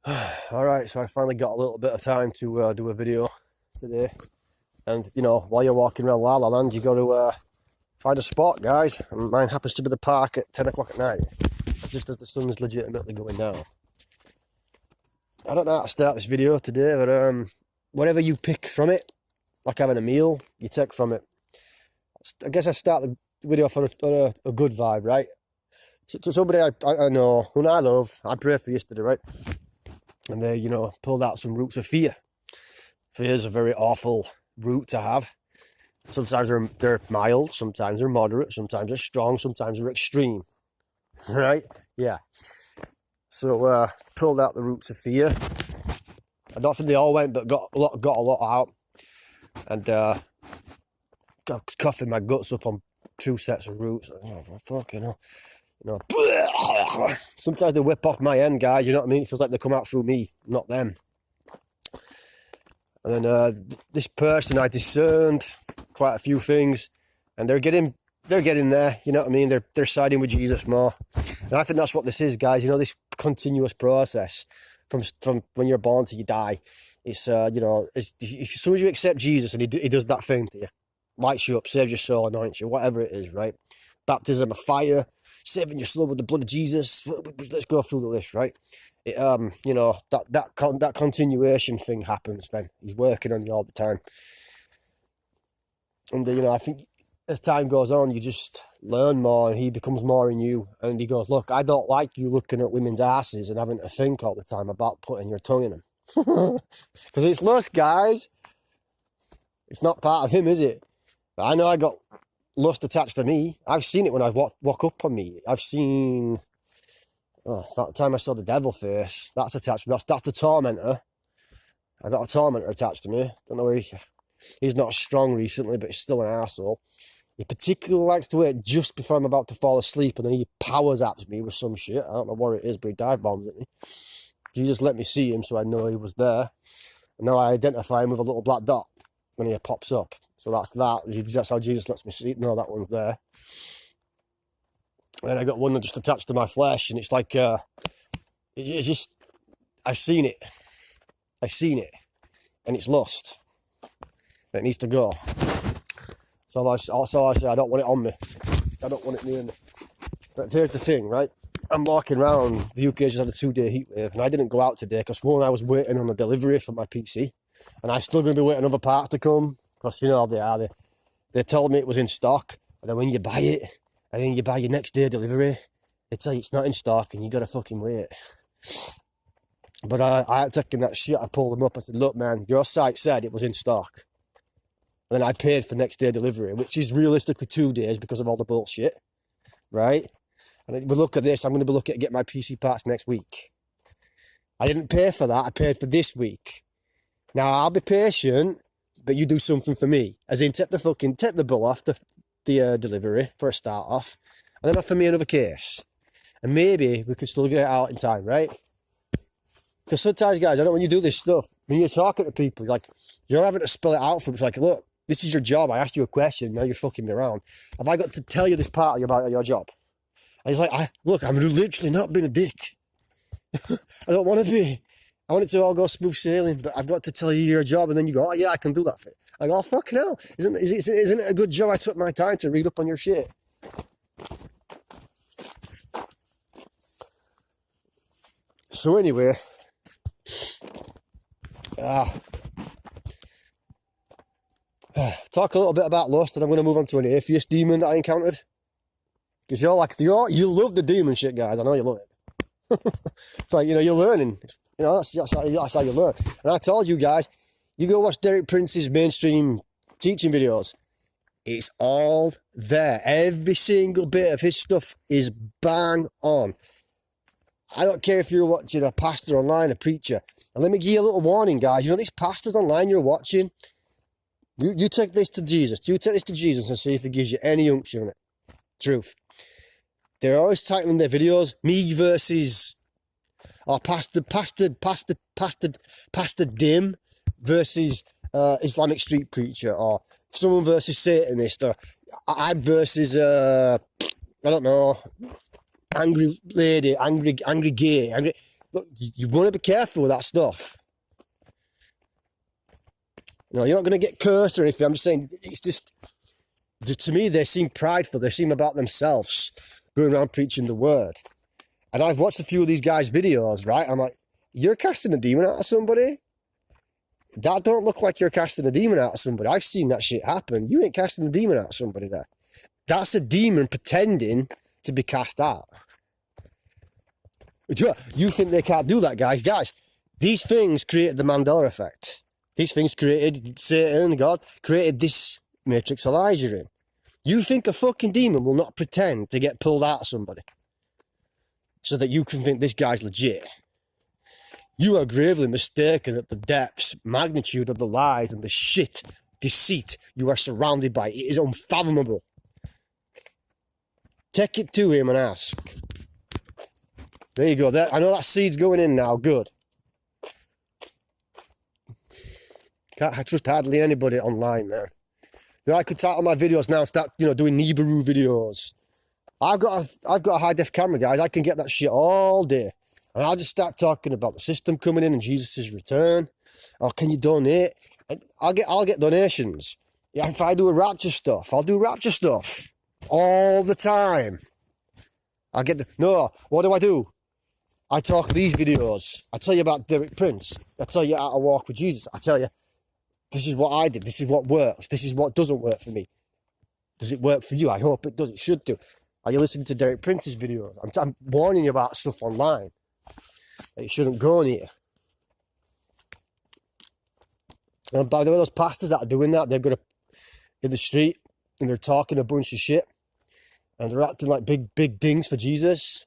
Alright, so I finally got a little bit of time to do a video today. And, you know, while you're walking around La La Land, you got to find a spot, guys. And mine happens to be the park at 10 o'clock at night, just as the sun's legitimately going down. I don't know how to start this video today, but whatever you pick from it, like having a meal, you take from it. I guess I start the video off on a good vibe, right? So somebody I know, who I love, I prayed for yesterday, right? And they, you know, pulled out some roots of fear. Fear is a very awful root to have. Sometimes they're mild, sometimes they're moderate, sometimes they're strong, sometimes they're extreme. Right? Yeah. So pulled out the roots of fear. I don't think they all went, but got a lot out. And got coughing my guts up on 2 sets of roots. Oh, fucking hell. You know, sometimes they whip off my end, guys, you know what I mean? It feels like they come out through me, not them. And then this person, I discerned quite a few things, and they're getting there, you know what I mean? They're siding with Jesus more. And I think that's what this is, guys, you know, this continuous process from when you're born to you die. It's, you know, as soon as you accept Jesus and he does that thing to you, lights you up, saves your soul, anoints you, whatever it is, right? Baptism of fire, saving your soul with the blood of Jesus. Let's go through the list, right? It, you know, that continuation thing happens then. He's working on you all the time. And, you know, I think as time goes on, you just learn more and he becomes more in you. And he goes, look, I don't like you looking at women's asses and having to think all the time about putting your tongue in them. Because it's lust, guys. It's not part of him, is it? But I know I got lust attached to me. I've seen it when I walk up on me. I've seen, that time I saw the devil face. That's attached to me. That's the tormentor. I got a tormentor attached to me. Don't know where he's not strong recently, but he's still an arsehole. He particularly likes to wait just before I'm about to fall asleep, and then he powers at me with some shit. I don't know what it is, but he dive bombs at me. He just let me see him so I know he was there. And now I identify him with a little black dot when he pops up. So that's how Jesus lets me see it. No, that one's there. And I got one that just attached to my flesh, and it's like, it's just, I've seen it, and it's lust. It needs to go. So I say, I don't want it on me. I don't want it near me. But here's the thing, right? I'm walking around, the UK just had a 2-day heat wave, and I didn't go out today because one, I was waiting on a delivery for my PC, and I'm still going to be waiting on other parts to come, because you know how they are. They told me it was in stock, and then when you buy it, and then you buy your next day delivery, it's like it's not in stock, and you got to fucking wait. But I had taken that shit, I pulled them up, I said, look man, your site said it was in stock. And then I paid for next day delivery, which is realistically 2 days because of all the bullshit, right? And we look at this, I'm going to be looking at getting my PC parts next week. I didn't pay for that, I paid for this week. Now, I'll be patient, but you do something for me. As in, take the bill off the delivery for a start off, and then offer me another case. And maybe we could still get it out in time, right? Because sometimes, guys, I don't, when you do this stuff, when you're talking to people, like, you're having to spell it out for them. It's like, look, this is your job. I asked you a question, now you're fucking me around. Have I got to tell you this part about your job? And he's like, look, I'm literally not being a dick. I don't want to be. I want it to all go smooth sailing, but I've got to tell you your job. And then you go, oh yeah, I can do that for you. I go, oh fucking hell. Isn't it a good job I took my time to read up on your shit? So anyway, talk a little bit about lust, and I'm going to move on to an atheist demon that I encountered. Because you love the demon shit, guys. I know you love it. It's like, you know, you're learning. You know, that's how you learn. And I told you guys, you go watch Derek Prince's mainstream teaching videos. It's all there. Every single bit of his stuff is bang on. I don't care if you're watching a pastor online, a preacher. And let me give you a little warning, guys. You know, these pastors online you're watching, you take this to Jesus. You take this to Jesus and see if he gives you any unction on it. Truth. They're always titling their videos, me versus, or Pastor Dim versus Islamic street preacher, or someone versus Satanist, or I versus, I don't know, angry lady, angry gay, look, you want to be careful with that stuff. You know, you're not going to get cursed or anything. I'm just saying, it's just, to me, they seem prideful. They seem about themselves, going around preaching the word. And I've watched a few of these guys' videos, right? I'm like, you're casting a demon out of somebody? That don't look like you're casting a demon out of somebody. I've seen that shit happen. You ain't casting a demon out of somebody there. That's a demon pretending to be cast out. You think they can't do that, guys? Guys, these things created the Mandela effect. These things created Satan, God, created this matrix Elijah in. You think a fucking demon will not pretend to get pulled out of somebody so that you can think this guy's legit? You are gravely mistaken at the depths, magnitude of the lies and the shit, deceit you are surrounded by. It is unfathomable. Take it to him and ask. There you go. I know that seed's going in now. Good. Can't trust hardly anybody online, man. You know, I could title my videos now and start, doing Nibiru videos. I've got a high def camera, guys. I can get that shit all day. And I'll just start talking about the system coming in and Jesus' return. Or can you donate? And I'll get donations. Yeah, if I do a rapture stuff, I'll do rapture stuff. All the time. No, what do? I talk these videos. I tell you about Derek Prince. I tell you how to walk with Jesus. I tell you, this is what I did. This is what works. This is what doesn't work for me. Does it work for you? I hope it does. It should do. Are you listening to Derek Prince's videos? I'm warning you about stuff online that you shouldn't go near. And by the way, those pastors that are doing that, they're going to in the street and they're talking a bunch of shit and they're acting like big dings for Jesus.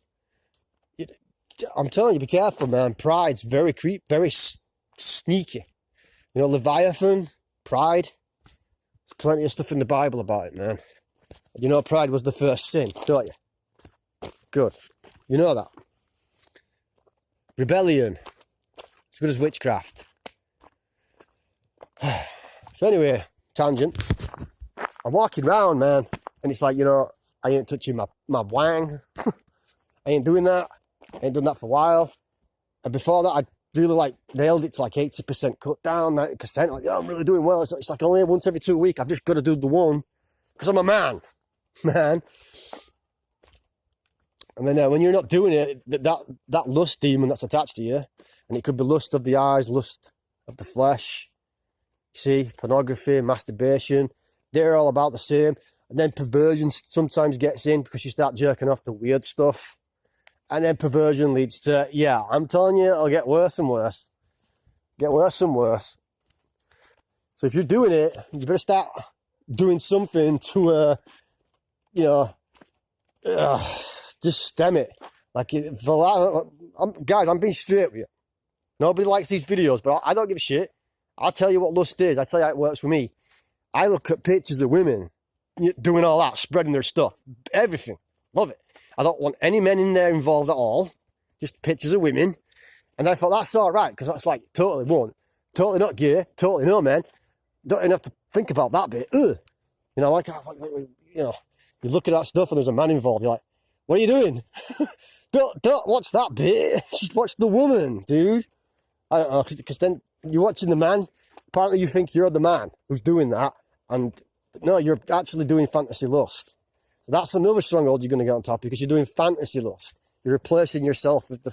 I'm telling you, be careful, man. Pride's very sneaky. You know, Leviathan, pride. There's plenty of stuff in the Bible about it, man. You know, pride was the first sin, don't you? Good. You know that. Rebellion. As good as witchcraft. So anyway, tangent. I'm walking around, man, and it's like, I ain't touching my wang. I ain't doing that. I ain't done that for a while. And before that, I really nailed it to 80% cut down, 90%. Like, yeah, I'm really doing well. It's like only once every 2 weeks. I've just got to do the one because I'm a man. And then when you're not doing it, that lust demon that's attached to you, and it could be lust of the eyes, lust of the flesh, you see, pornography, masturbation, they're all about the same. And then perversion sometimes gets in because you start jerking off the weird stuff. And then perversion leads to, yeah, I'm telling you, it'll get worse and worse. Get worse and worse. So if you're doing it, you better start doing something to, just stem it. Guys, I'm being straight with you. Nobody likes these videos, but I don't give a shit. I'll tell you what lust is. I tell you how it works for me. I look at pictures of women doing all that, spreading their stuff, everything. Love it. I don't want any men in there involved at all. Just pictures of women. And I thought, that's all right, because that's totally one. Totally not gay, totally no men. Don't even have to think about that bit. Ugh. You look at that stuff and there's a man involved. You're like, what are you doing? don't watch that bit. Just watch the woman, dude. I don't know, because then you're watching the man. Apparently you think you're the man who's doing that. And no, you're actually doing fantasy lust. So that's another stronghold you're going to get on top of because you're doing fantasy lust. You're replacing yourself with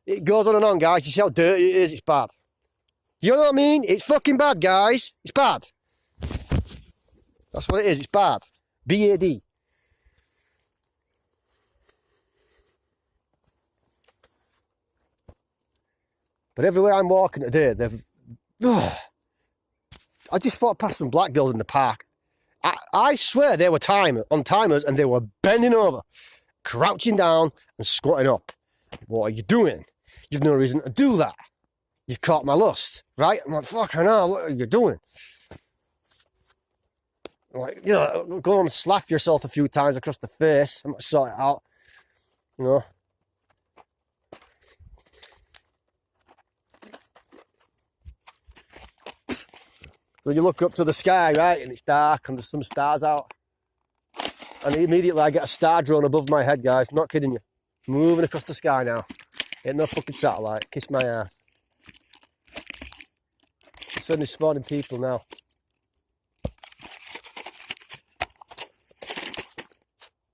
It goes on and on, guys. You see how dirty it is? It's bad. You know what I mean? It's fucking bad, guys. It's bad. That's what it is. It's bad. B-A-D. But everywhere I'm walking today, I just walked past some black girls in the park. I swear they were on timers and they were bending over, crouching down and squatting up. What are you doing? You've no reason to do that. You've caught my lust, right? I'm like, fucking hell, what are you doing? Like, go and slap yourself a few times across the face. I'm going to sort it out, So you look up to the sky, right, and it's dark and there's some stars out. And immediately I get a star drone above my head, guys. Not kidding you. Moving across the sky now. Ain't no fucking satellite. Kiss my ass. I'm suddenly spawning people now.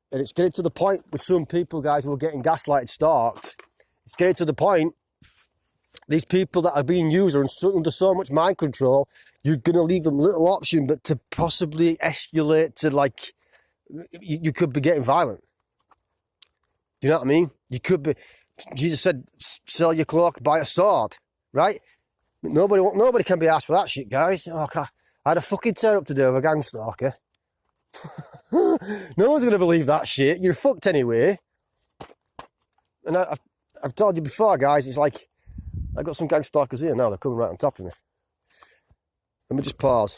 And it's getting to the point with some people, guys, who are getting gaslighted, stalked. It's getting to the point, these people that are being used are under so much mind control, you're going to leave them little option but to possibly escalate to, like, you could be getting violent. Do you know what I mean? You could be, Jesus said, sell your cloak, buy a sword, right? Nobody can be asked for that shit, guys. Oh, I had a fucking tear up to do with a gang stalker. No one's going to believe that shit. You're fucked anyway. And I've told you before, guys, it's like, I've got some gang stalkers here now. They're coming right on top of me. Let me just pause.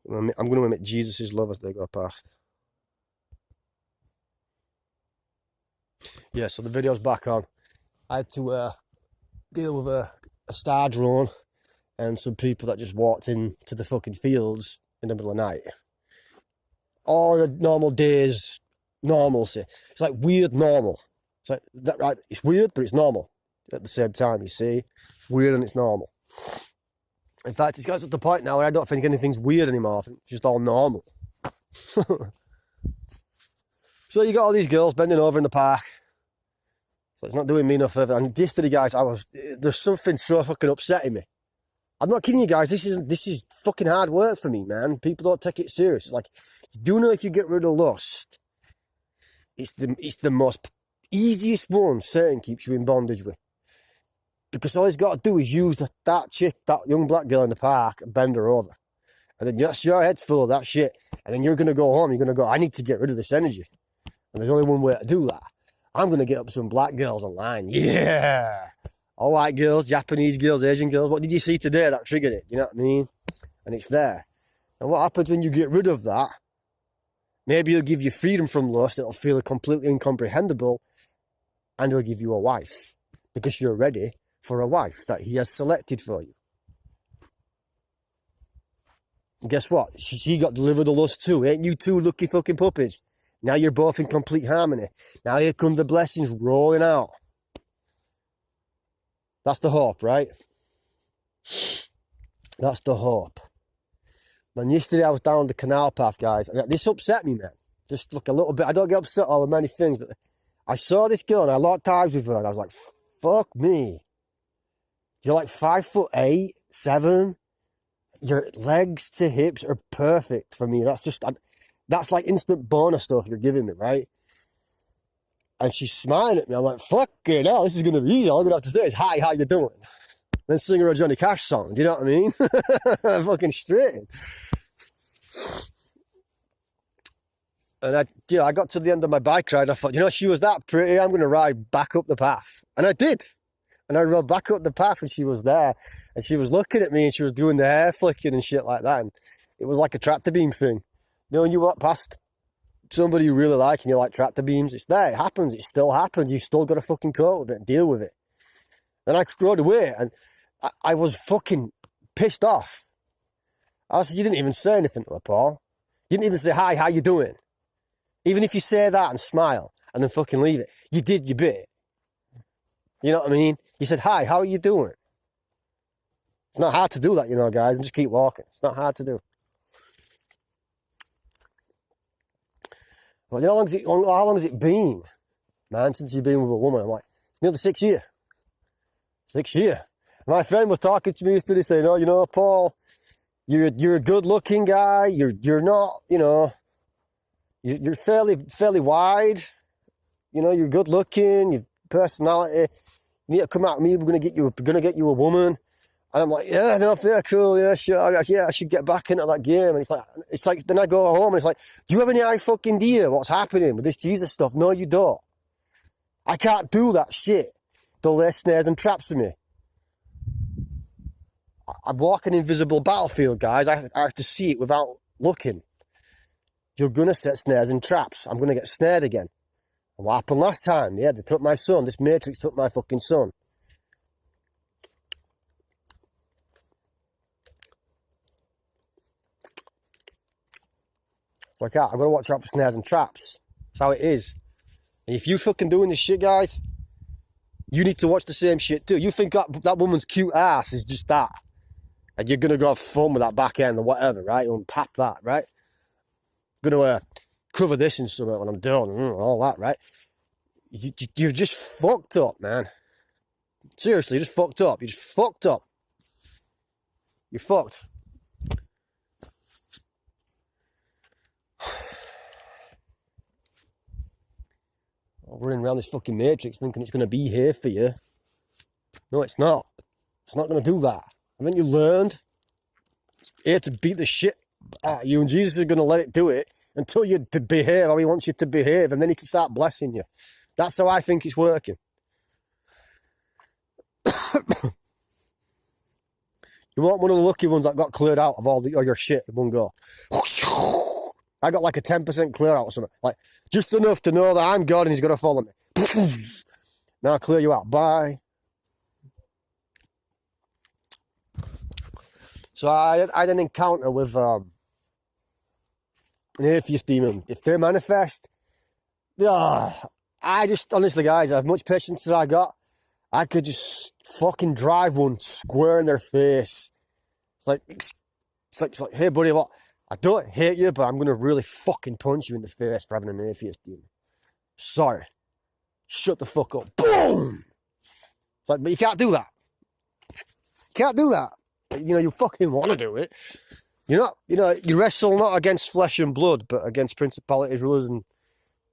I'm going to emit Jesus' love as they go past. Yeah, so the video's back on. I had to deal with a star drone and some people that just walked into the fucking fields in the middle of the night. All the normal days, normalcy. It's like weird normal. It's like that, right? It's weird, but it's normal at the same time. You see, it's weird and it's normal. In fact, it's got to the point now where I don't think anything's weird anymore. I think it's just all normal. So you got all these girls bending over in the park. So it's not doing me no further. And yesterday, guys, there's something so fucking upsetting me. I'm not kidding you, guys. This is fucking hard work for me, man. People don't take it serious. It's like, you do know if you get rid of lust, it's the most easiest one Satan keeps you in bondage with. Because all he's got to do is use that chick, that young black girl in the park, and bend her over. And then your head's full of that shit. And then you're going to go home, you're going to go, I need to get rid of this energy. And there's only one way to do that. I'm going to get up some black girls online. Yeah. All white girls, Japanese girls, Asian girls. What did you see today that triggered it? You know what I mean? And it's there. And what happens when you get rid of that? Maybe it'll give you freedom from lust. It'll feel completely incomprehensible. And it'll give you a wife. Because you're ready for a wife that he has selected for you. And guess what? She got delivered the lust too. Ain't you two lucky fucking puppies? Now you're both in complete harmony. Now here come the blessings rolling out. That's the hope, right? That's the hope. Man, yesterday I was down the canal path, guys, and this upset me, man. Just look a little bit. I don't get upset over many things, but I saw this girl and I locked eyes with her and I was like, fuck me. You're like 5'8", 7. Your legs to hips are perfect for me. That's like instant boner stuff you're giving me, right? And she's smiling at me. I'm like, fucking hell, this is going to be easy. All I'm going to have to say is, hi, how you doing? Then sing her a Johnny Cash song. Do you know what I mean? Fucking straight. And I got to the end of my bike ride. I thought, she was that pretty. I'm going to ride back up the path. And I did. And I rode back up the path and she was there. And she was looking at me and she was doing the hair flicking and shit like that. And it was like a tractor beam thing. When you walk past somebody you really like and you like tractor beams, it's there, it happens, it still happens. You've still got to fucking cope with it and deal with it. And I rode away and I was fucking pissed off. I said, you didn't even say anything to her, Paul. You didn't even say, hi, how you doing? Even if you say that and smile and then fucking leave it, you did your bit. You know what I mean? You said, hi, how are you doing? It's not hard to do that, guys, and just keep walking. It's not hard to do. Well, how long has it been, man, since you've been with a woman? I'm like, it's nearly 6 years. 6 years. My friend was talking to me yesterday saying, oh, Paul, you're a good-looking guy. You're not, you're fairly wide. You're good-looking. Your personality. You need to come out with me. We're gonna get you a woman. And I'm like, yeah, no, yeah, cool, yeah, sure, yeah, I should get back into that game. And it's like, then I go home and it's like, do you have any idea what's happening with this Jesus stuff? No, you don't. I can't do that shit. They'll lay snares and traps in me. I'm walking invisible battlefield, guys. I have to see it without looking. You're gonna set snares and traps. I'm gonna get snared again. And what happened last time? Yeah, they took my son. This Matrix took my fucking son. Like that, I've got to watch out for snares and traps. That's how it is. And if you fucking doing this shit, guys, You need to watch the same shit too. You think that woman's cute ass is just that. And you're going to go have fun with that back end or whatever, right? And pap that, right? Going to cover this and something when I'm done and all that, right? You're just fucked up, man. Seriously, you're just fucked up. You're just fucked up. You're fucked. Running around this fucking matrix thinking it's going to be here for you. No, it's not. It's not going to do that. Haven't you learned? It's here to beat the shit at you, and Jesus is going to let it do it until you behave how he wants you to behave, and then he can start blessing you. That's how I think it's working. You want one of the lucky ones that got cleared out of all your shit in one go. I got like a 10% clear out or something. Like, just enough to know that I'm God and he's going to follow me. Now I'll clear you out. Bye. So I had an encounter with an atheist demon. If they manifest, I just, honestly guys, as much patience as I got, I could just fucking drive one square in their face. It's like, hey buddy, what? I don't hate you, but I'm going to really fucking punch you in the face for having an atheist demon. Sorry. Shut the fuck up. Boom! It's like, but you can't do that. You can't do that. You know, you fucking want to do it. You're not, you wrestle not against flesh and blood, but against principalities, rulers, and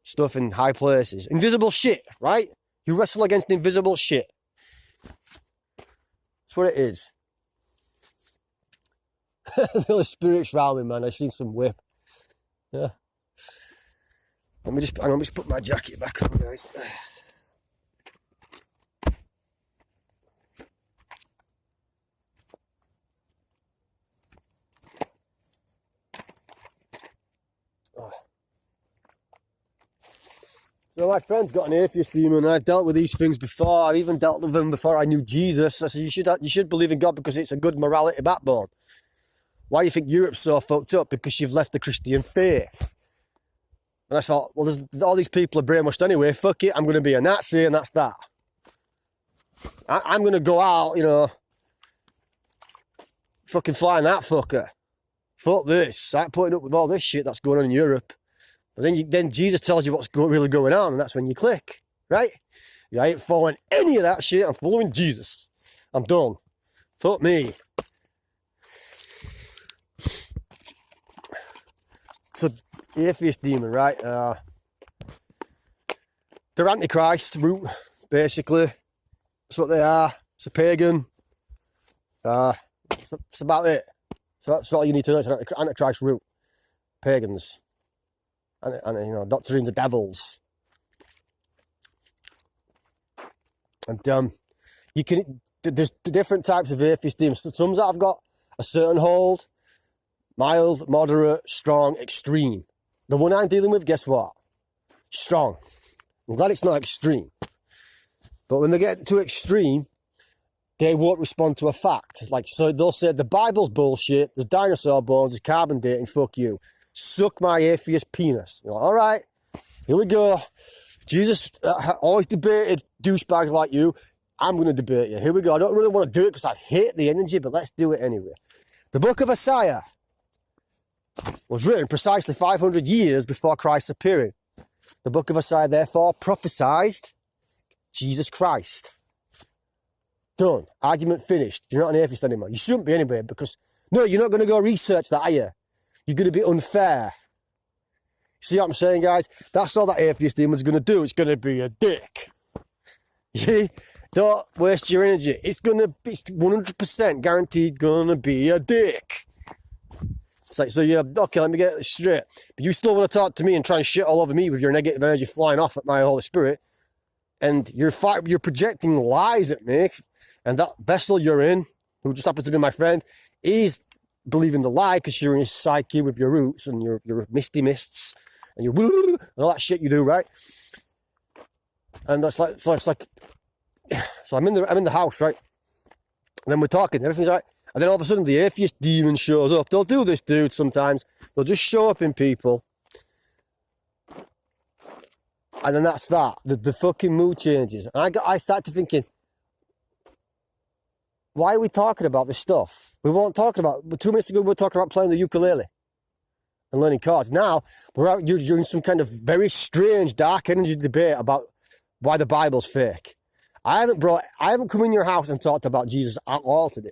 stuff in high places. Invisible shit, right? You wrestle against invisible shit. That's what it is. The Holy Spirit's round me, man. I've seen some whip. Yeah. Let me just put my jacket back on, guys. Oh. So my friend's got an atheist demon, and I've dealt with these things before. I've even dealt with them before I knew Jesus. I said, you should believe in God because it's a good morality backbone. Why do you think Europe's so fucked up? Because you've left the Christian faith. And I thought, well, all these people are brainwashed anyway. Fuck it, I'm going to be a Nazi and that's that. I'm going to go out, fucking flying that fucker. Fuck this. I'm putting up with all this shit that's going on in Europe. But then Jesus tells you what's really going on, and that's when you click, right? I ain't following any of that shit. I'm following Jesus. I'm done. Fuck me. So, atheist demon, right? They're Antichrist route, basically. That's what they are. It's a pagan. It's about it. So that's all you need to know. It's an Antichrist route. Pagans. And doctrines of devils. And there's different types of atheist demons. Some that have got a certain hold. Mild, moderate, strong, extreme. The one I'm dealing with, guess what? Strong. I'm glad it's not extreme. But when they get too extreme, they won't respond to a fact. So they'll say, the Bible's bullshit, there's dinosaur bones, there's carbon dating, fuck you. Suck my atheist penis. You're like, all right, here we go. Jesus always debated douchebags like you. I'm going to debate you. Here we go. I don't really want to do it because I hate the energy, but let's do it anyway. The book of Isaiah was written precisely 500 years before Christ's appearing. The book of Isaiah, therefore, prophesied Jesus Christ. Done. Argument finished. You're not an atheist anymore. You shouldn't be anyway, because, no, you're not going to go research that, are you? You're going to be unfair. See what I'm saying, guys? That's all that atheist demon's going to do. It's going to be a dick. Don't waste your energy. It's 100% guaranteed going to be a dick. It's like, so yeah, okay, let me get this straight. But you still want to talk to me and try and shit all over me with your negative energy flying off at my Holy Spirit. And you're projecting lies at me. And that vessel you're in, who just happens to be my friend, is believing the lie because you're in his psyche with your roots and your misty mists and your and all that shit you do, right? And that's like, so I'm in the house, right? And then we're talking, everything's right. And then all of a sudden the atheist demon shows up. They'll do this, dude, sometimes. They'll just show up in people. And then that's that. The fucking mood changes. And I started thinking, why are we talking about this stuff? We weren't talking about, 2 minutes ago we were talking about playing the ukulele and learning chords. Now, you're doing some kind of very strange, dark energy debate about why the Bible's fake. I haven't come in your house and talked about Jesus at all today.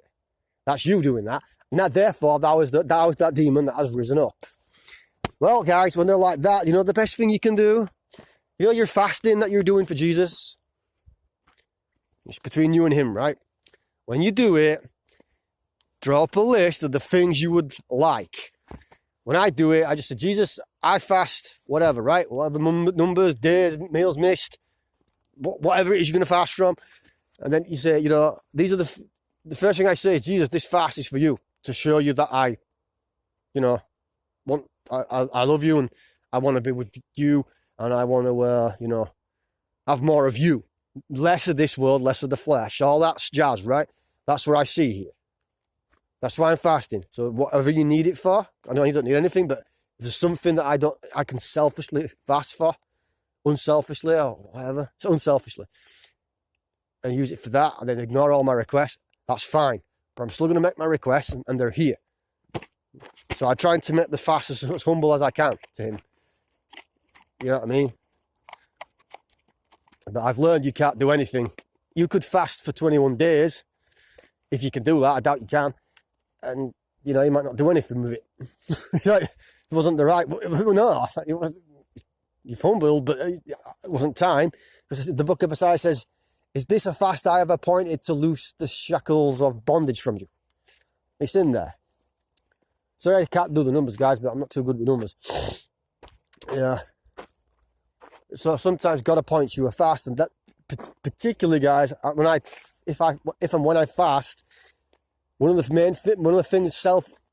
That's you doing that. And that, therefore, that was that demon that has risen up. Well, guys, when they're like that, you know the best thing you can do? You know your fasting that you're doing for Jesus? It's between you and him, right? When you do it, draw up a list of the things you would like. When I do it, I just say, Jesus, I fast, whatever, right? Whatever numbers, days, meals missed, whatever it is you're going to fast from. And then you say, you know, these are the first thing I say is, Jesus, this fast is for you, to show you that I, you know, I love you and I want to be with you and I want to, you know, have more of you. Less of this world, less of the flesh. All that's jazz, right? That's what I see here. That's why I'm fasting. So whatever you need it for, I know you don't need anything, but if there's something that I can selfishly fast for, unselfishly or whatever, so unselfishly, and use it for that, and then ignore all my requests, that's fine. But I'm still going to make my requests, and they're here. So I'm trying to make the fast as humble as I can to him. You know what I mean? But I've learned you can't do anything. You could fast for 21 days. If you can do that, I doubt you can. And, you know, you might not do anything with it. It wasn't the right... No, you've humbled, but it wasn't time. Because the book of Isaiah says, is this a fast I have appointed to loose the shackles of bondage from you? It's in there. Sorry I can't do the numbers, guys, but I'm not too good with numbers. Yeah. So sometimes God appoints you a fast, and that particularly, guys, when I fast, one of the things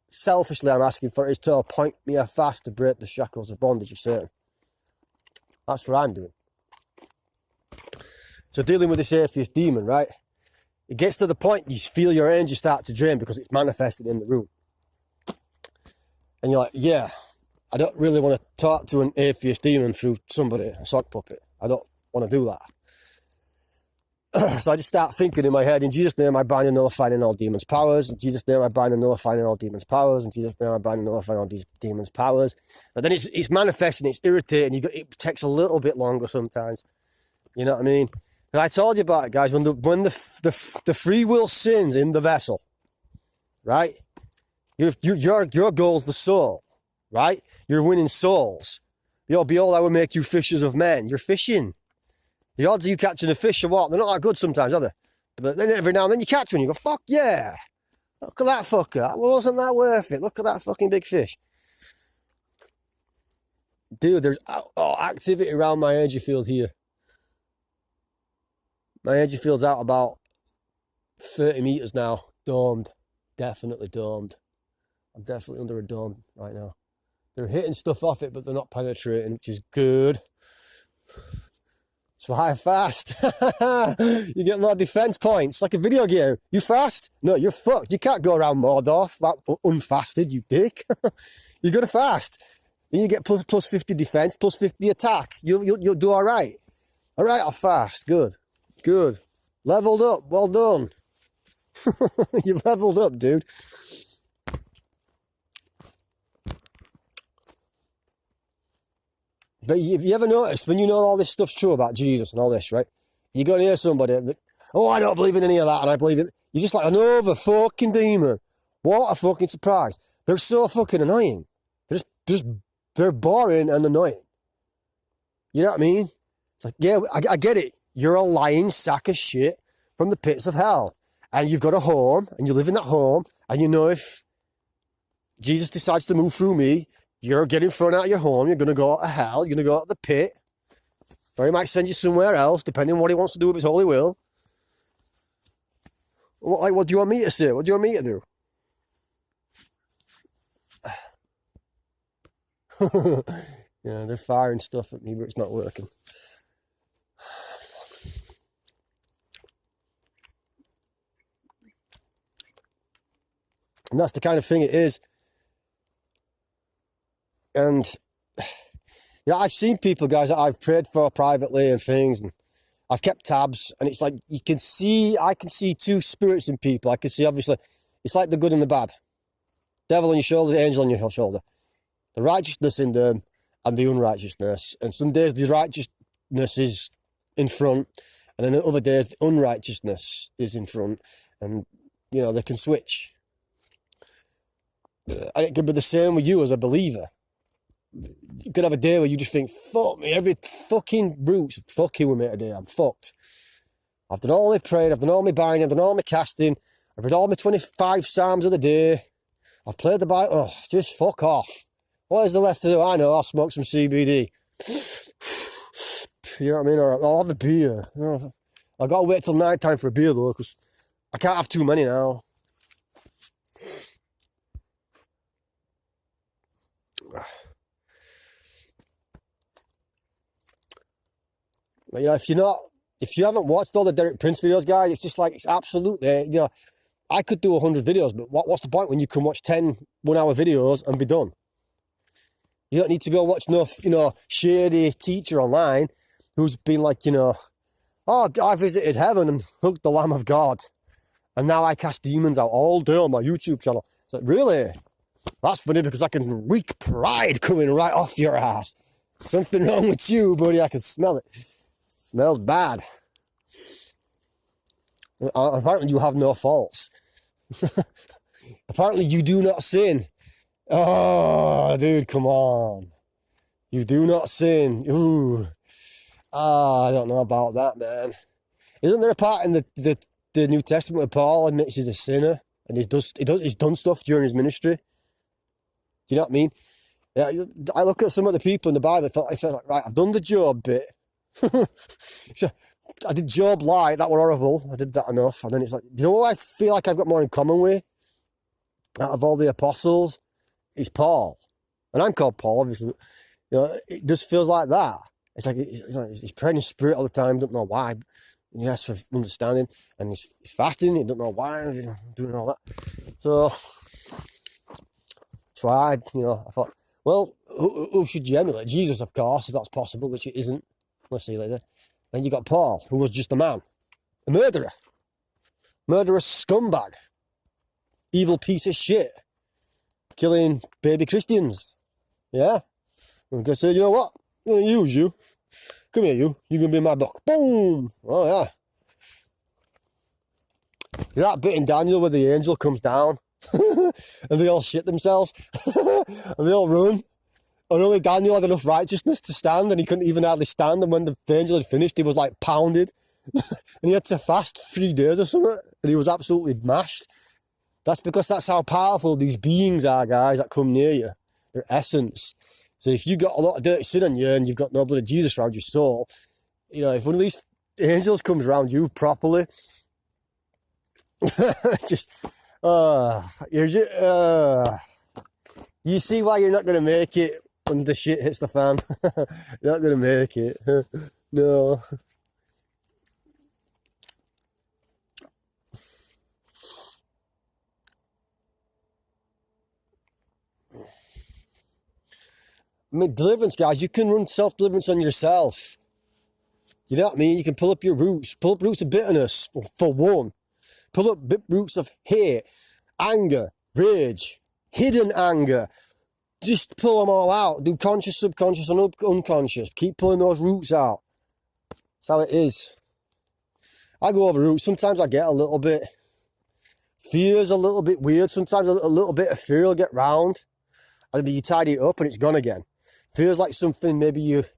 selfishly I'm asking for is to appoint me a fast to break the shackles of bondage of Satan. That's what I'm doing. So dealing with this atheist demon, right? It gets to the point you feel your energy start to drain because it's manifested in the room. And you're like, yeah, I don't really want to talk to an atheist demon through somebody, a sock puppet. I don't want to do that. So I just start thinking in my head, in Jesus' name I bind and nullify in all demons' powers. In Jesus' name I bind and nullify in all demons' powers. In Jesus' name I bind and nullify in all these demons' powers. But then it's manifesting, it's irritating. It takes a little bit longer sometimes. You know what I mean? And I told you about it, guys, when the free will sins in the vessel, right? Your goal's the soul, right? You're winning souls. Behold, I will make you fishers of men. You're fishing. The odds of you catching a fish are what? They're not that good sometimes, are they? But then every now and then you catch one, you go, fuck yeah. Look at that fucker. Wasn't that worth it? Look at that fucking big fish. Dude, there's activity around my energy field here. My energy field's out about 30 meters now. Domed. Definitely domed. I'm definitely under a dome right now. They're hitting stuff off it, but they're not penetrating, which is good. That's why I fast. You get more defense points, like a video game. You fast? No, you're fucked. You can't go around Mordor unfasted, you dick. You gotta fast. Then you get plus 50 defense, plus 50 attack. You'll do all right. All right, I'll fast. Good. Good. Leveled up. Well done. You've leveled up, dude. But have you ever noticed, when you know all this stuff's true about Jesus and all this, right? You go to hear somebody, oh, I don't believe in any of that, and I believe in... You're just like, another fucking demon. What a fucking surprise. They're so fucking annoying. They're boring and annoying. You know what I mean? It's like, yeah, I get it. You're a lying sack of shit from the pits of hell. And you've got a home, and you live in that home, and you know if Jesus decides to move through me, you're getting thrown out of your home, you're going to go to hell, you're going to go to the pit, or he might send you somewhere else, depending on what he wants to do with his holy will. What do you want me to say? What do you want me to do? Yeah, they're firing stuff at me, but it's not working. And that's the kind of thing it is. And Yeah, I've seen people, guys, that I've prayed for privately and things, and I've kept tabs, and it's like I can see two spirits in people. I can see, obviously, it's like the good and the bad. Devil on your shoulder, the angel on your shoulder. The righteousness in them and the unrighteousness. And some days the righteousness is in front, and then other days the unrighteousness is in front, and, you know, they can switch. And it could be the same with you as a believer. You could have a day where you just think, fuck me, every fucking brute's fucking with me today, I'm fucked. I've done all my praying, I've done all my binding, I've done all my casting, I've read all my 25 psalms of the day, I've played the Bible, oh, just fuck off. What is there left to do? I know, I'll smoke some CBD. You know what I mean? Or I'll have a beer. I've got to wait till night time for a beer though, because I can't have too many now. But, you know, if you haven't watched all the Derek Prince videos, guys, it's just like, it's absolutely, you know, I could do 100 videos, but what's the point when you can watch 10 1-hour videos and be done? You don't need to go watch no, you know, shady teacher online who's been like, you know, oh, I visited heaven and hugged the Lamb of God, and now I cast demons out all day on my YouTube channel. It's like, really? That's funny, because I can reek pride coming right off your ass. Something wrong with you, buddy. I can smell it. Smells bad. Apparently you have no faults. Apparently you do not sin. Oh, dude, come on. You do not sin. Ooh. I don't know about that, man. Isn't there a part in the New Testament where Paul admits he's a sinner and he's done stuff during his ministry? Do you know what I mean? Yeah, I look at some of the people in the Bible, I felt like, right, I've done the Job bit. So I did Job lie, that were horrible. I did that enough. And then it's like, you know what I feel like I've got more in common with? Out of all the apostles, is Paul. And I'm called Paul, obviously. You know, it just feels like that. It's like he's praying in spirit all the time, don't know why. And he asks for understanding. And he's fasting, he don't know why, you know, doing all that. So I thought, well, who should you emulate? Jesus, of course, if that's possible, which it isn't. We'll see later. Then you got Paul, who was just a man. A murderer. Murderous scumbag. Evil piece of shit. Killing baby Christians. Yeah? I'm going to say, you know what? I'm going to use you. Come here, you. You're going to be in my book. Boom! Oh, yeah. You know that bit in Daniel where the angel comes down and they all shit themselves and they all run? And only Daniel had enough righteousness to stand, and he couldn't even hardly stand. And when the angel had finished, he was like pounded. And he had to fast 3 days or something. And he was absolutely mashed. That's because that's how powerful these beings are, guys, that come near you. Their essence. So if you've got a lot of dirty sin on you and you've got no blood of Jesus around your soul, you know, if one of these angels comes around you properly, you see why you're not going to make it when the shit hits the fan. You're not going to make it. No. I mean, deliverance, guys, you can run self-deliverance on yourself. You know what I mean? You can pull up your roots. Pull up roots of bitterness, for one. Pull up roots of hate, anger, rage, hidden anger. Just pull them all out. Do conscious, subconscious, and unconscious. Keep pulling those roots out. That's how it is. I go over roots. Sometimes I get a little bit... Fear's a little bit weird. Sometimes a little bit of fear will get round. And you tidy it up and it's gone again. Feels like something maybe you've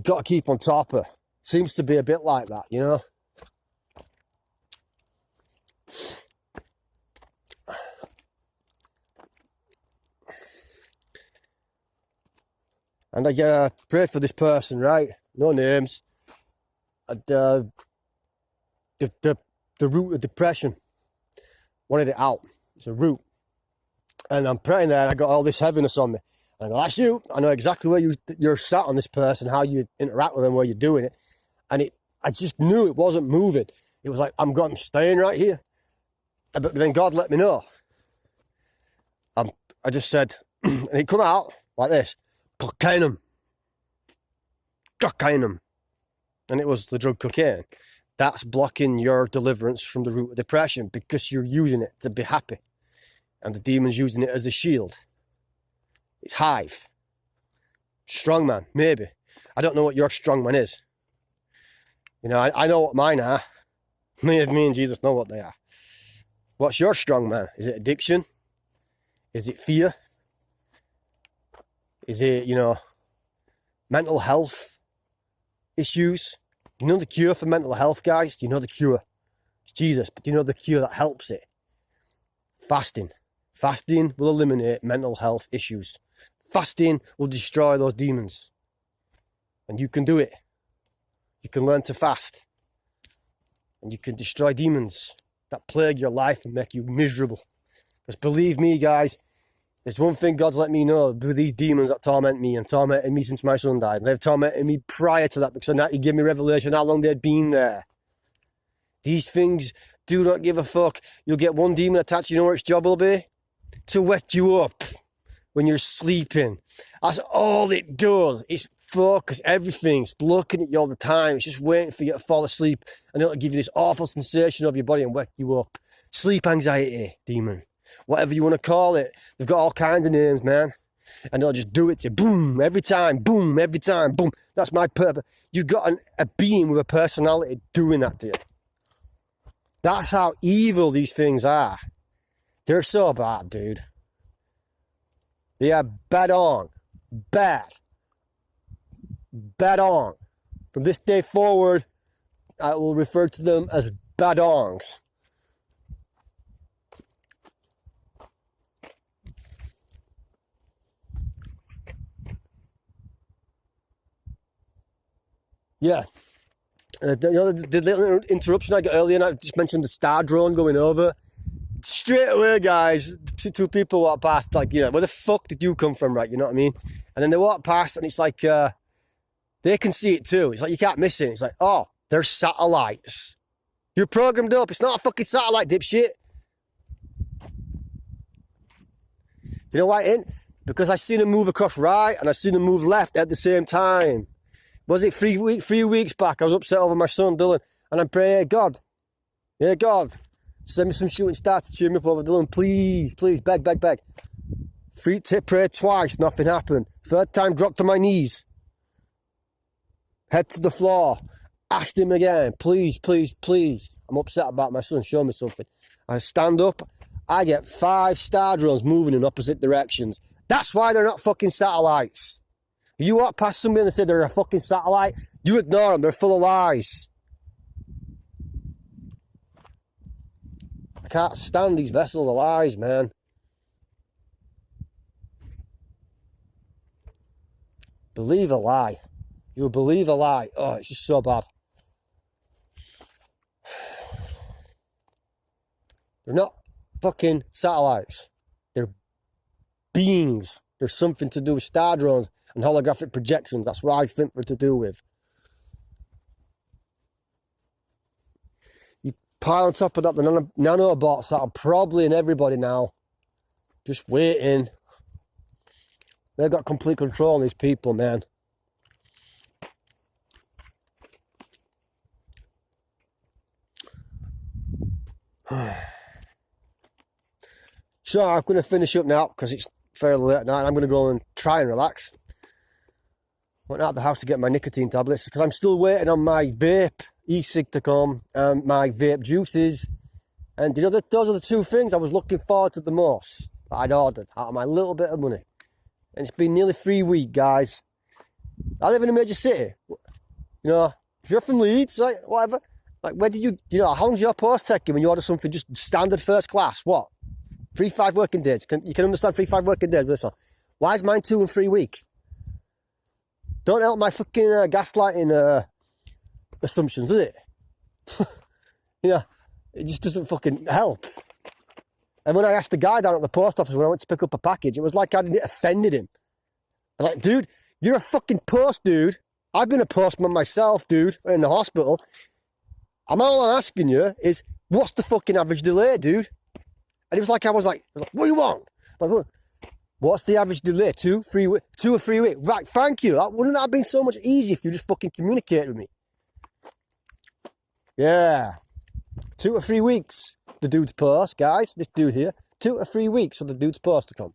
got to keep on top of. Seems to be a bit like that, you know? And I prayed for this person, right? No names. And the root of depression. Wanted it out. It's a root. And I'm praying there and I got all this heaviness on me. And I go, that's you. I know exactly where you're sat on this person, how you interact with them, where you're doing it. And I just knew it wasn't moving. It was like, I'm staying right here. But then God let me know. I just said, and it come out like this. Cairo. cocaine, and it was the drug cocaine. That's blocking your deliverance from the root of depression because you're using it to be happy. And the demon's using it as a shield. It's hive. Strongman, maybe. I don't know what your strongman is. You know, I know what mine are. Me and Jesus know what they are. What's your strongman? Is it addiction? Is it fear? Is it, you know, mental health issues? You know the cure for mental health, guys? Do you know the cure? It's Jesus, but do you know the cure that helps it? Fasting. Fasting will eliminate mental health issues. Fasting will destroy those demons. And you can do it. You can learn to fast. And you can destroy demons that plague your life and make you miserable. Because believe me, guys, there's one thing God's let me know with these demons that torment me and tormented me since my son died. And they've tormented me prior to that because He gave me revelation how long they'd been there. These things do not give a fuck. You'll get one demon attached. You know what its job will be? To wake you up when you're sleeping. That's all it does. It's focus, everything's looking at you all the time. It's just waiting for you to fall asleep, and it'll give you this awful sensation of your body and wake you up. Sleep anxiety demon, whatever you want to call it. They've got all kinds of names, man. And they'll just do it to you. Boom, every time, boom, every time, boom. That's my purpose. You've got a being with a personality doing that to you. That's how evil these things are. They're so bad, dude. They are bad on. Bad. Bad on. From this day forward, I will refer to them as badongs. Yeah. You know, the little interruption I got earlier, and I just mentioned the star drone going over. Straight away, guys, two people walk past, like, you know, where the fuck did you come from, right? You know what I mean? And then they walk past, and it's like, they can see it too. It's like, you can't miss it. It's like, oh, they're satellites. You're programmed up. It's not a fucking satellite, dipshit. You know why it ain't? Because I seen them move across right, and I seen them move left at the same time. Was it 3 weeks back? I was upset over my son, Dylan, and I'm praying, God, send me some shooting stars to cheer me up over Dylan, please, beg. Pray twice, nothing happened. Third time, dropped to my knees. Head to the floor. Asked him again, please. I'm upset about my son, show me something. I stand up, I get 5 star drones moving in opposite directions. That's why they're not fucking satellites. If you walk past somebody and they say they're a fucking satellite, you ignore them, they're full of lies. I can't stand these vessels of lies, man. Believe a lie. You'll believe a lie. Oh, it's just so bad. They're not fucking satellites. They're beings. There's something to do with star drones and holographic projections. That's what I think they're to do with. You pile on top of that the nanobots that are probably in everybody now. Just waiting. They've got complete control on these people, man. So I'm going to finish up now because it's fairly late at night. I'm going to go and try and relax. Went out of the house to get my nicotine tablets because I'm still waiting on my vape e-cig to come and my vape juices. And you know, those are the 2 things I was looking forward to the most that I'd ordered out of my little bit of money. And it's been nearly 3 weeks, guys. I live in a major city. You know, if you're from Leeds, like, whatever, like, where did you know, how long's your post taking when you order something just standard first class? What? 3-5 working days. You can understand 3-5 working days with this one. Why is mine 2 and 3 week? Don't help my fucking gaslighting assumptions, does it? You know, it just doesn't fucking help. And when I asked the guy down at the post office when I went to pick up a package, it was like I'd offended him. I was like, dude, you're a fucking post dude. I've been a postman myself, dude, in the hospital. And all I'm asking you is, what's the fucking average delay, dude? And it was like, I was like, what do you want? Like, What's the average delay? 2 or 3 weeks. Right, thank you. Wouldn't that have been so much easier if you just fucking communicated with me? Yeah. 2 or 3 weeks. The dude's post, guys. This dude here. 2 or 3 weeks for the dude's post to come.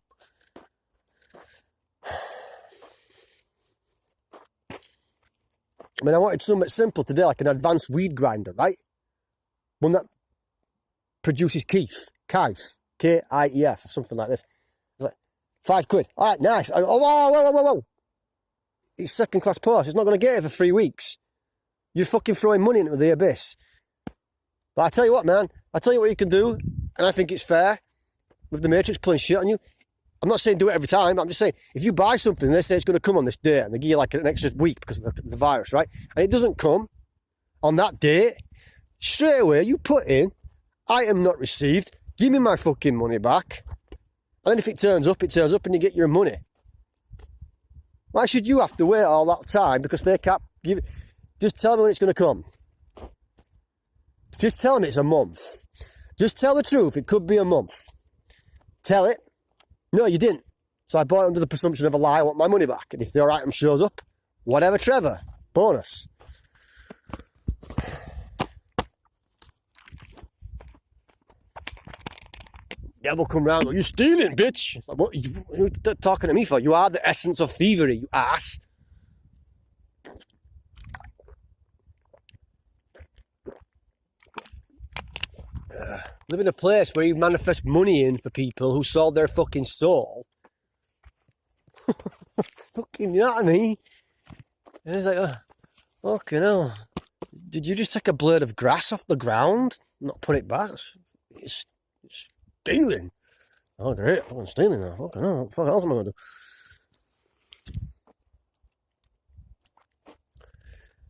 I mean, I wanted something simple today, like an advanced weed grinder, right? One that produces kief, K-I-E-F, or something like this. It's like £5. All right, nice. Oh, whoa. It's second-class post. It's not going to get it for 3 weeks. You're fucking throwing money into the abyss. But I tell you what, man. I tell you what you can do, and I think it's fair with the Matrix pulling shit on you. I'm not saying do it every time. I'm just saying, if you buy something, they say it's going to come on this date, and they give you like an extra week because of the virus, right? And it doesn't come on that date, straight away you put in, item not received, give me my fucking money back. And then if it turns up and you get your money. Why should you have to wait all that time because they can't give it? Just tell me when it's going to come. Just tell me it's a month. Just tell the truth, it could be a month. Tell it. No, you didn't. So I bought it under the presumption of a lie, I want my money back. And if the item shows up, whatever, Trevor, bonus. Devil come round, you're stealing, bitch. It's like, what are you talking to me for? You are the essence of thievery, you ass. Live in a place where you manifest money in for people who sold their fucking soul. Fucking, you know what I mean? And it's like, fucking hell. Did you just take a blade of grass off the ground? Not put it back? It's stealing. Oh, great. I'm stealing now. Fucking hell. What the fuck else am I going to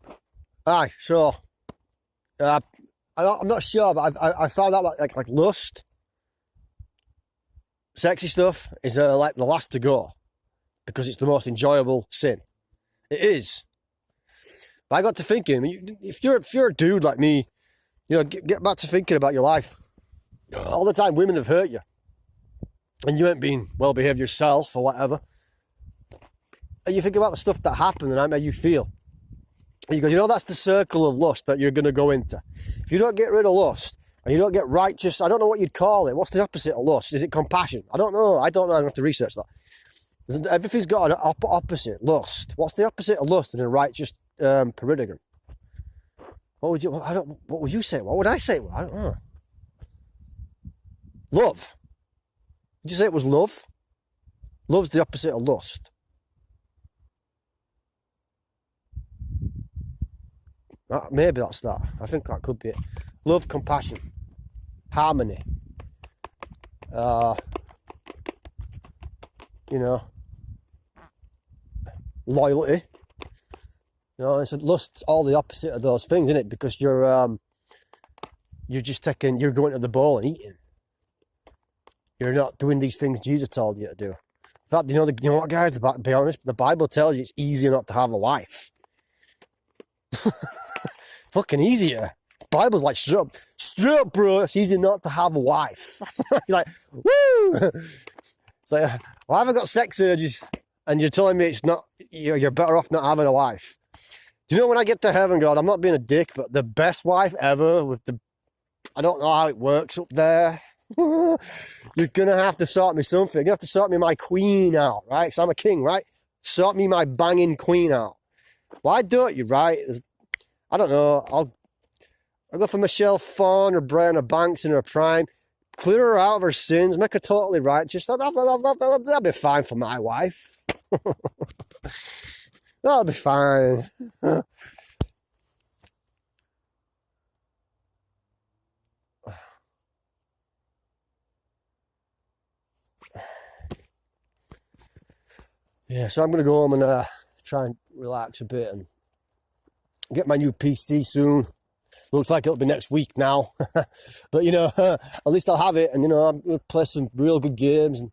do? Aye, so... I'm not sure, but I found out like lust, sexy stuff is like the last to go because it's the most enjoyable sin. It is. But I got to thinking, if you're a dude like me, you know, get back to thinking about your life. All the time women have hurt you, and you ain't been well behaved yourself or whatever. And you think about the stuff that happened and how made you feel. You go, you know, that's the circle of lust that you're going to go into. If you don't get rid of lust, and you don't get righteous, I don't know what you'd call it. What's the opposite of lust? Is it compassion? I don't know. I don't know. I have to research that. Everything's got an opposite, lust. What's the opposite of lust in a righteous paradigm? What would you say? What would I say? I don't know. Love. Did you say it was love? Love's the opposite of lust. Maybe that's that. I think that could be it. Love, compassion, harmony. You know, loyalty. You know, it's lust's all the opposite of those things, isn't it? Because you're going to the bowl and eating. You're not doing these things Jesus told you to do. In fact, you know what, guys? To be honest, the Bible tells you it's easier not to have a wife. Fucking easier. The Bible's like, straight up, bro, it's easy not to have a wife. You're like, woo! It's like, well, I haven't got sex urges, and you're telling me it's not, you're better off not having a wife. Do you know when I get to heaven, God, I'm not being a dick, but the best wife ever with I don't know how it works up there. You're going to have to sort me something. You're going to have to sort me my queen out, right? Because I'm a king, right? Sort me my banging queen out. Why don't you, right? I don't know. I'll go for Michelle Fawn or Brianna Banks in her prime. Clear her out of her sins. Make her totally righteous. That'll be fine for my wife. That'll be fine. Yeah, so I'm going to go home and try and relax a bit and get my new PC soon. Looks like it'll be next week now. But, you know, at least I'll have it. And, you know, I'm going to play some real good games. And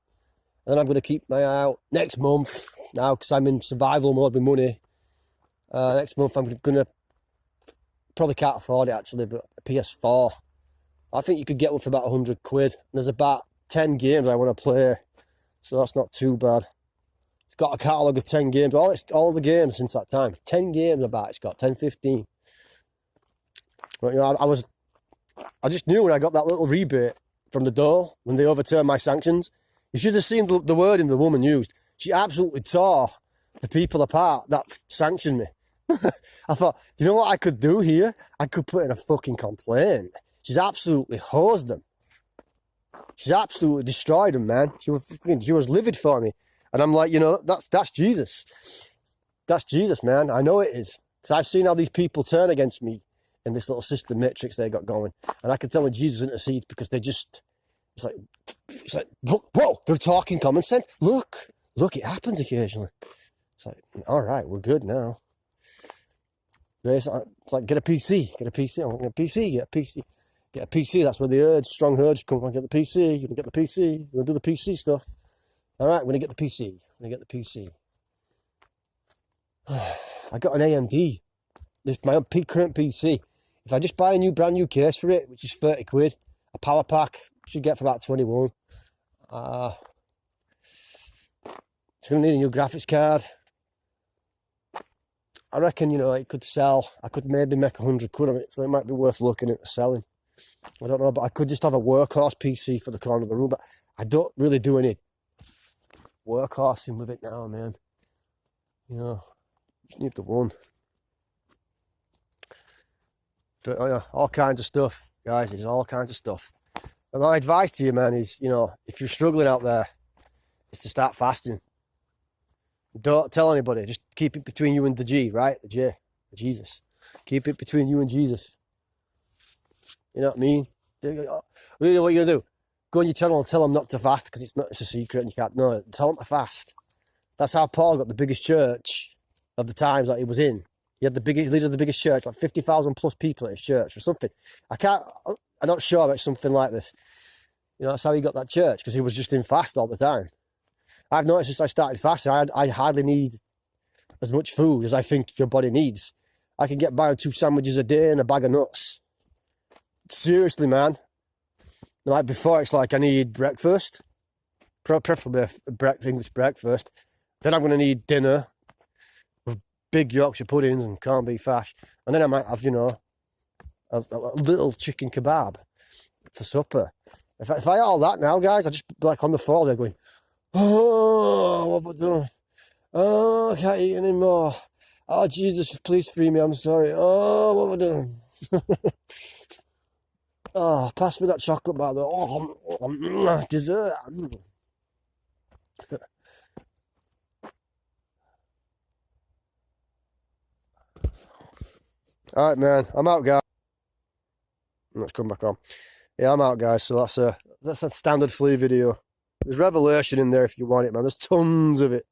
then I'm going to keep my eye out next month now because I'm in survival mode with money. Next month I'm going to, probably can't afford it actually, but a PS4. I think you could get one for about £100. There's about 10 games I want to play So that's not too bad. It's got a catalogue of 10 games. All the games since that time. 10 games about it's got, 10, 15. But, you know, I just knew when I got that little rebate from the door, when they overturned my sanctions. You should have seen the wording the woman used. She absolutely tore the people apart that sanctioned me. I thought, you know what I could do here? I could put in a fucking complaint. She's absolutely hosed them. She's absolutely destroyed them, man. She was livid for me. And I'm like, you know, that's Jesus. That's Jesus, man. I know it is. Because I've seen how these people turn against me in this little system matrix they got going. And I can tell when Jesus intercedes because they just, it's like, look, whoa, they're talking common sense. Look, it happens occasionally. It's like, all right, we're good now. It's like, get a PC. I want a PC, get a PC. Get a PC, that's where the strong urge come from. Get the PC, you can get the PC, you're going to do the PC stuff. All right, we're going to get the PC. I got an AMD. This is my current PC. If I just buy a brand new case for it, which is 30 quid, a power pack, should get for about 21. It's going to need a new graphics card. I reckon, you know, it could sell. I could maybe make 100 quid on it, so it might be worth looking at selling. I don't know, but I could just have a workhorse PC for the corner of the room, but I don't really do any workhorsing with it now, man. You know, just need the one. But, oh yeah, all kinds of stuff, guys. There's all kinds of stuff. And my advice to you, man, is, you know, if you're struggling out there, is to start fasting. Don't tell anybody. Just keep it between you and the G, right? The J, the Jesus. Keep it between you and Jesus. You know what I mean? Really, what you're going to do? Go on your channel and tell them not to fast because it's a secret and you can't. No, tell them to fast. That's how Paul got the biggest church of the times that he was in. He had the biggest, leader of the biggest church, like 50,000 plus people at his church or something. I'm not sure about something like this. You know, that's how he got that church, because he was just in fast all the time. I've noticed since I started fasting, I hardly need as much food as I think your body needs. I can get by on 2 sandwiches a day and a bag of nuts. Seriously, man. The night before, it's like I need breakfast, preferably English breakfast. Then I'm going to need dinner with big Yorkshire puddings and corned beef hash. And then I might have, you know, a little chicken kebab for supper. If I all that now, guys, I just be like on the floor there going, oh, what have I done? Oh, I can't eat anymore. Oh, Jesus, please free me. I'm sorry. Oh, what have I done? Oh, pass me that chocolate bar though. Oh, dessert. Alright, man. I'm out, guys. Let's come back on. Yeah, I'm out, guys. So that's a standard flea video. There's revelation in there if you want it, man. There's tons of it.